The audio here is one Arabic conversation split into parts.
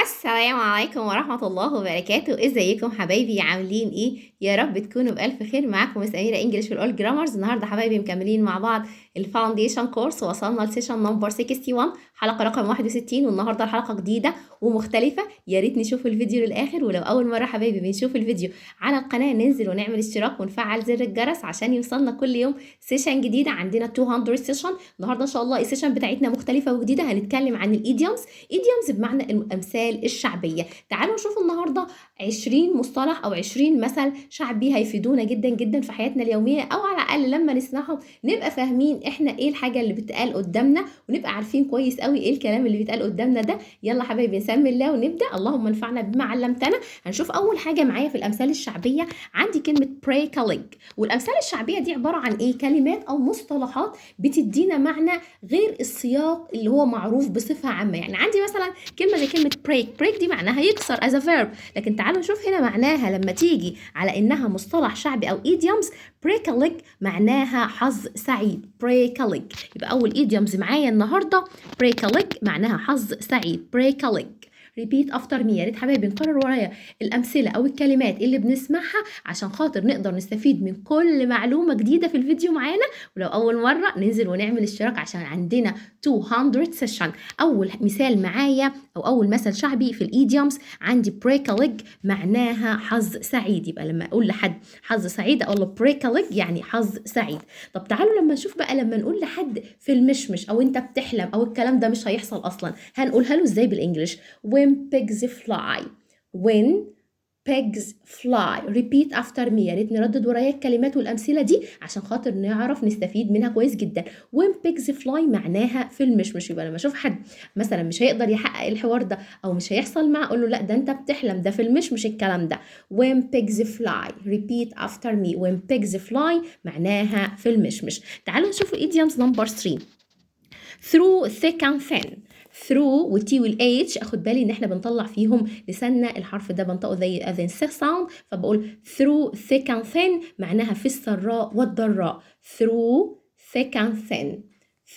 السلام عليكم ورحمة الله وبركاته. ازيكم حبايبي؟ عاملين ايه؟ يا رب تكونوا بألف خير. معاكم مس أميرة انجلش في الأول جرامرز. النهارده حبايبي مكملين مع بعض الفاونديشن كورس، وصلنا لسيشن نمبر 61، حلقة رقم 61. والنهارده الحلقة جديدة ومختلفة. يا ريت نشوف الفيديو للآخر، ولو أول مرة حبايبي بنشوف الفيديو على القناة ننزل ونعمل اشتراك ونفعل زر الجرس عشان يوصلنا كل يوم سيشن جديدة. عندنا 200 سيشن النهارده ان شاء الله. السيشن بتاعتنا مختلفة وجديدة، هنتكلم عن الايديومز بمعنى الامثال الشعبيه. تعالوا نشوف النهارده 20 مصطلح او 20 مثل شعبي هيفيدونا جدا جدا في حياتنا اليوميه، او على الاقل لما نسمعهم نبقى فاهمين احنا ايه الحاجه اللي بتتقال قدامنا، ونبقى عارفين كويس قوي ايه الكلام اللي بيتقال قدامنا ده. يلا حبايبي نسمي الله ونبدا. اللهم انفعنا بما علمتنا. هنشوف اول حاجه معايا في الامثال الشعبيه. عندي كلمه break a leg. والامثال الشعبيه دي عباره عن ايه؟ كلمات او مصطلحات بتدينا معنى غير السياق اللي هو معروف بصفه عامه. يعني عندي مثلا كلمه زي كلمه break دي معناها يكسر as a verb، لكن تعالوا نشوف هنا معناها لما تيجي على انها مصطلح شعبي او idioms. break a leg معناها حظ سعيد. break a leg يبقى اول idioms معايا النهارده break a leg معناها حظ سعيد. break a leg. repeat after me. يا ريت حبايبي نكرر ورايا الامثله او الكلمات اللي بنسمعها عشان خاطر نقدر نستفيد من كل معلومه جديده في الفيديو معانا. ولو اول مره ننزل ونعمل اشتراك عشان عندنا 200 سيشن. اول مثال معايا او اول مثل شعبي في الايديومز عندي break a leg معناها حظ سعيد. يبقى لما اقول لحد حظ سعيد اقول له break a leg يعني حظ سعيد. طب تعالوا لما نشوف بقى لما نقول لحد في المشمش او انت بتحلم او الكلام ده مش هيحصل اصلا، هنقولها له ازاي بالانجلش؟ when pigs fly. when pigs fly. repeat after me. يا ريت نردد ورايا الكلمات والامثله دي عشان خاطر نعرف نستفيد منها كويس جدا. when pigs fly معناها في المشمش. يبقى لما اشوف حد مثلا مش هيقدر يحقق الحوار ده او مش هيحصل معاه اقول له لا ده انت بتحلم، ده في المشمش الكلام ده. when pigs fly. repeat after me. when pigs fly معناها في المشمش. تعالوا نشوف idioms number 3. through thick and thin. through والتي والاتش اخد بالي ان احنا بنطلع فيهم لساننا، الحرف ده بنطقه زي اذن sound، فبقول through thick and thin معناها في السراء والضراء. through thick and thin.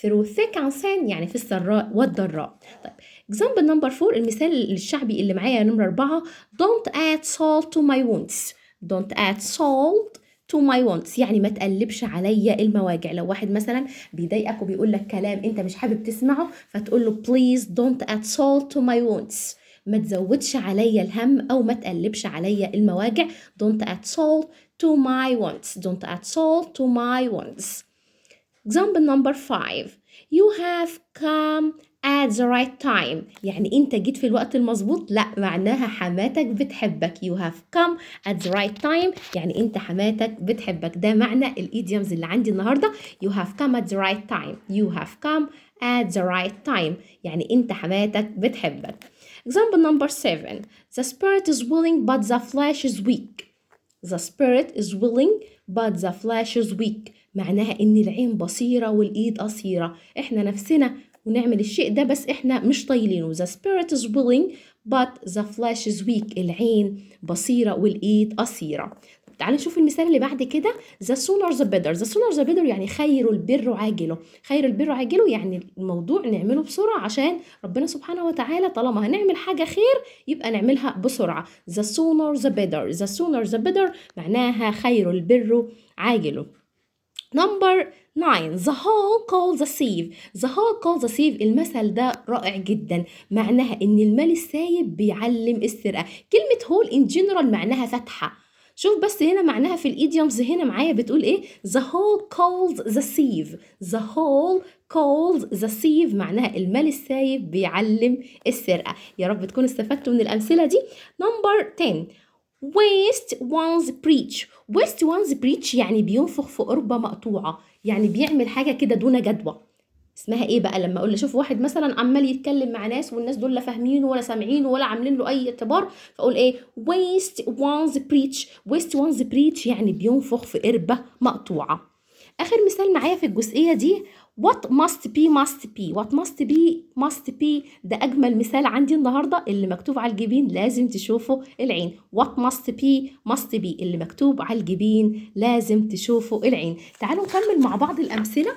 through thick and thin يعني في السراء والضراء. طيب example number 4. المثال الشعبي اللي معايا نمرة 4. don't add salt to my wounds. don't add salt to my wants يعني ما تقلبش عليا المواجع. لو واحد مثلا بيضايقك وبيقول لك كلام انت مش حابب تسمعه فتقول له please don't add salt to my wants. ما تزودش عليا الهم او ما تقلبش عليا المواجع. don't add salt to my wants. don't add salt to my wants. example number 5. you have come at the right time. يعني انت جيت في الوقت المظبوط. لا معناها حماتك بتحبك. you have come at the right time يعني انت حماتك بتحبك. ده معنى الايديومز اللي عندي النهارده. you have come at the right time. you have come at the right time يعني انت حماتك بتحبك. example number 7. the spirit is willing but the flesh is weak. the spirit is willing but the flesh is weak معناها ان العين بصيرة والايد قصيرة. احنا نفسنا ونعمل الشيء ده بس احنا مش طايلينه. the spirit is willing but the flesh is weak العين بصيرة والايد قصيرة. تعالوا نشوف المثال اللي بعد كده. the sooner the better. the sooner the better يعني خير البر عاجله. خير البر عاجله يعني الموضوع نعمله بسرعة عشان ربنا سبحانه وتعالى طالما هنعمل حاجة خير يبقى نعملها بسرعة. the sooner the better. the sooner the better معناها خير البر عاجله. Number 9. the hole calls the thief. the hole calls the thief المثل ده رائع جدا. معناها ان المال السايب بيعلم السرقة. كلمة hole in general معناها فتحة. شوف بس هنا معناها في الايديومز هنا معايا بتقول ايه؟ the hole calls the thief. the hole calls the thief معناها المال السايب بيعلم السرقة. يا رب تكونوا استفدتوا من الأمثلة دي. Number 10. waste one's breach. waste one's breach يعني بينفخ في قربة مقطوعة، يعني بيعمل حاجة كده دون جدوى. اسمها ايه بقى؟ لما اقول اشوف واحد مثلا عمال يتكلم مع ناس والناس دول لا فاهمينه ولا سامعينه ولا عاملين له اي اعتبار، فاقول ايه؟ waste one's breach. waste one's breach يعني بينفخ في قربة مقطوعة. اخر مثال معايا في الجزئية دي. what must be must be. what must be must be ده اجمل مثال عندي النهارده. اللي مكتوب على الجبين لازم تشوفوا العين. what must be must be اللي مكتوب على الجبين لازم تشوفوا العين. تعالوا نكمل مع بعض الامثله.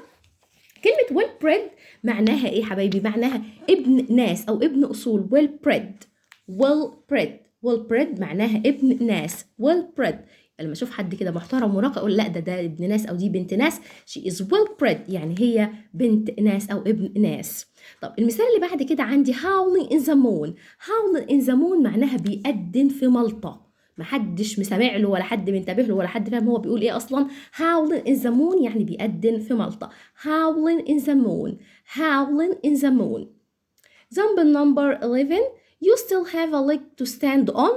كلمه well bred معناها ايه حبايبي؟ معناها ابن ناس او ابن اصول. well bred well bred. well bred معناها ابن ناس. well bred لما اشوف حد كده محترم وراقي اقول لا ده ابن ناس او دي بنت ناس. she is well bred يعني هي بنت ناس او ابن ناس. طب المثال اللي بعد كده عندي howling in the moon. howling in the moon معناها بيأذن في ملطة، محدش مسامع له ولا حد منتبه له ولا حد فاهم هو بيقول ايه اصلا. howling in the moon يعني بيأذن في ملطة. howling in the moon. howling in the moon. example number 11. you still have a leg to stand on.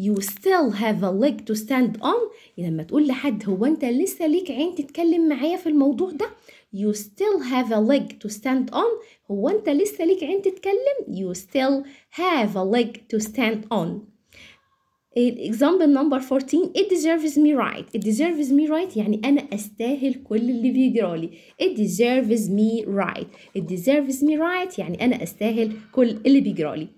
you still have a leg to stand on. يعني لما تقول لحد هو انت لسه ليك عين تتكلم معايا في الموضوع ده. you still have a leg to stand on. هو انت لسه ليك عين تتكلم. you still have a leg to stand on. example number 14. it deserves me right. it deserves me right يعني أنا أستاهل كل اللي بيجرالي. it deserves me right. it deserves me right يعني أنا أستاهل كل اللي بيجرالي.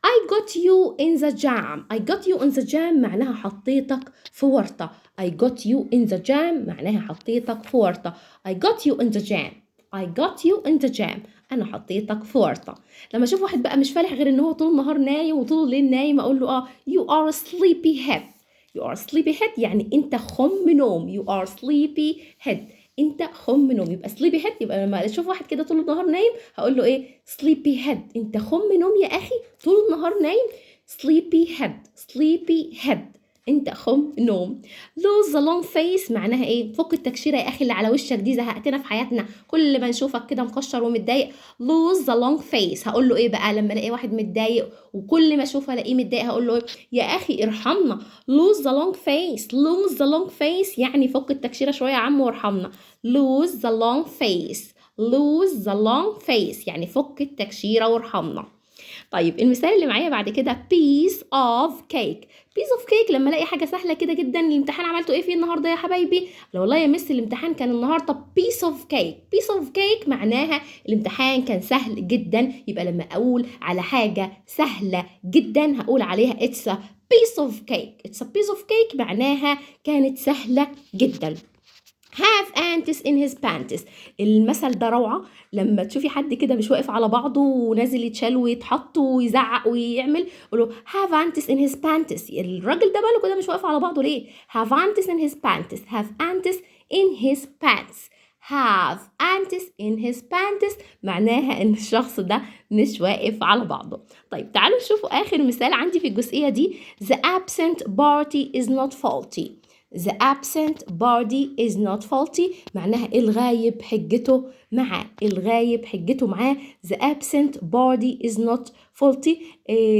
I got you in the jam. I got you in the jam معناها حطيتك في ورطة. I got you in the jam معناها حطيتك في ورطة. I got you in the jam. I got you in the jam. أنا حطيتك في ورطة. لما أشوف واحد بقى مش فالح غير إن هو طول النهار نايم وطول الليل نايم أقول له you are a sleepy head. you are a sleepy head يعني أنت خم نوم. you are sleepy head. انت خم نوم. يبقى سليبي هيد يبقى لما اشوف واحد كده طول النهار نايم هقول له ايه سليبي هيد. انت خم نوم يا اخي طول النهار نايم. سليبي هيد. سليبي هيد انت خم نوم. lose the long face معناها ايه فك التكشيره يا اخي اللي على وشك دي زهقتنا في حياتنا كل ما نشوفك كده مكشر ومتضايق. lose the long face. هقول له ايه بقى لما الاقي واحد متضايق وكل ما اشوفه الاقيه متضايق هقول له إيه؟ يا اخي ارحمنا. lose the long face. lose the long face يعني فك التكشيره شويه يا عم وارحمنا. lose the long face. lose the long face يعني فك التكشيره وارحمنا. طيب المثال اللي معايا بعد كده piece of cake. piece of cake لما الاقي حاجه سهله كده جدا. الامتحان عملته ايه فيه النهارده يا حبايبي؟ لو والله يا مس الامتحان كان النهارده piece of cake. piece of cake معناها الامتحان كان سهل جدا. يبقى لما اقول على حاجه سهله جدا هقول عليها it's a piece of cake. it's a piece of cake معناها كانت سهله جدا. have ants in his pants. المثل ده روعة. لما تشوفي حد كده مش واقف على بعضه ونازل يتشال ويتحط ويزعق ويعمل قولوا have ants in his pants. الراجل ده باله كده مش واقف على بعضه ليه؟ have ants in his pants. have ants in his pants. have ants in his pants معناها ان الشخص ده مش واقف على بعضه. طيب تعالوا نشوفوا اخر مثال عندي في الجزئية دي. the absent party is not faulty. the absent party is not faulty معناها الغايب حجته معاه. الغايب حجته معاه. the absent party is not faulty.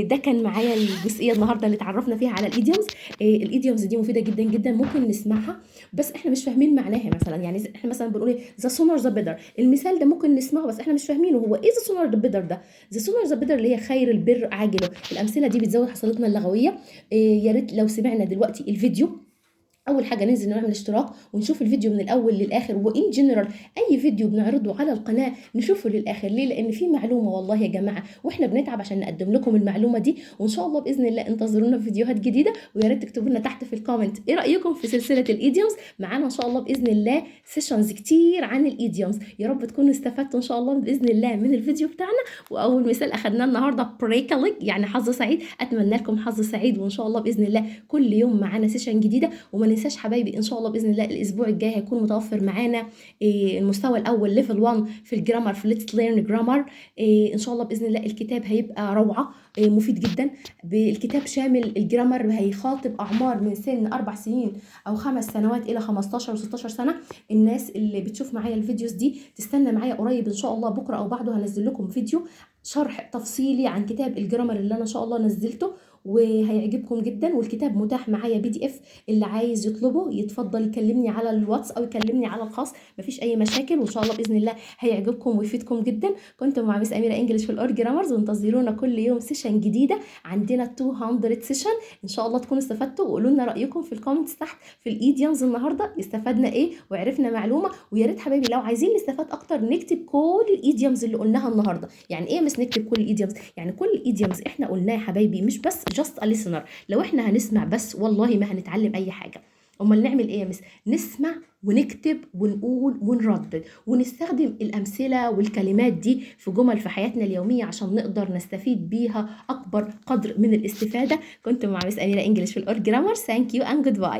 ده كان معايا الجزئيه النهارده اللي اتعرفنا فيها على الايديومز. الايديومز دي مفيده جدا جدا ممكن نسمعها بس احنا مش فاهمين معناها. مثلا يعني احنا مثلا بنقول ايه the sooner the better. المثال ده ممكن نسمعه بس احنا مش فاهمينه هو ايه the sooner the better ده. the sooner the better اللي هي خير البر عاجله. الامثله دي بتزود حصيلتنا اللغويه. يا ريت لو سمعنا دلوقتي الفيديو اول حاجه ننزل نعمل اشتراك ونشوف الفيديو من الاول للاخر. وان جنرال اي فيديو بنعرضه على القناه نشوفه للاخر. ليه؟ لان في معلومه والله يا جماعه واحنا بنتعب عشان نقدم لكم المعلومه دي. وان شاء الله باذن الله انتظرونا في فيديوهات جديده. ويا ريت تكتبوا لنا تحت في الكومنت ايه رايكم في سلسله الايديومز. معانا ان شاء الله باذن الله سيشنز كتير عن الايديومز. يا رب تكونوا استفدتوا ان شاء الله باذن الله من الفيديو بتاعنا. واول مثال اخذناه النهارده بريكاليك يعني حظ سعيد. اتمنى لكم حظ سعيد وان شاء الله باذن الله كل يوم معانا سيشن جديده. وما ننساش حبايبي ان شاء الله باذن الله الاسبوع الجاي هيكون متوفر معانا المستوى الاول ليفل 1 في الجرامر في ليتس ليرن جرامر. ان شاء الله باذن الله الكتاب هيبقى روعه مفيد جدا. الكتاب شامل الجرامر هيخاطب اعمار من سن 4 سنين او 5 سنوات الى 15 و16 سنه. الناس اللي بتشوف معايا الفيديوز دي تستنى معايا قريب ان شاء الله بكره او بعده هنزل لكم فيديو شرح تفصيلي عن كتاب الجرامر اللي انا ان شاء الله نزلته وهيعجبكم جدا. والكتاب متاح معايا PDF. اللي عايز يطلبه يتفضل يكلمني على الواتس او يكلمني على الخاص مفيش اي مشاكل. وان شاء الله باذن الله هيعجبكم ويفيدكم جدا. كنتم مع مس اميره انجلش في الاول جرامرز وانتظرونا كل يوم سيشن جديده. عندنا 200 سيشن ان شاء الله تكونوا استفدتوا. وقولوا لنا رايكم في الكومنتس تحت في الايديومز النهارده استفدنا ايه وعرفنا معلومه. ويا ريت حبايبي لو عايزين نستفاد اكتر نكتب كل الايديومز اللي قلناها النهارده. يعني ايه مش نكتب كل الايديومز؟ يعني كل الايديومز احنا قلناه يا حبايبي مش بس just a listener. لو احنا هنسمع بس والله ما هنتعلم اي حاجه. أمال نعمل إيه يا مس؟ نسمع ونكتب ونقول ونردد ونستخدم الأمثلة والكلمات دي في جمل في حياتنا اليومية عشان نقدر نستفيد بيها أكبر قدر من الاستفادة. كنت مع مس أميرة إنجلش في الأول جرامر. ثانك يو أند جود باي.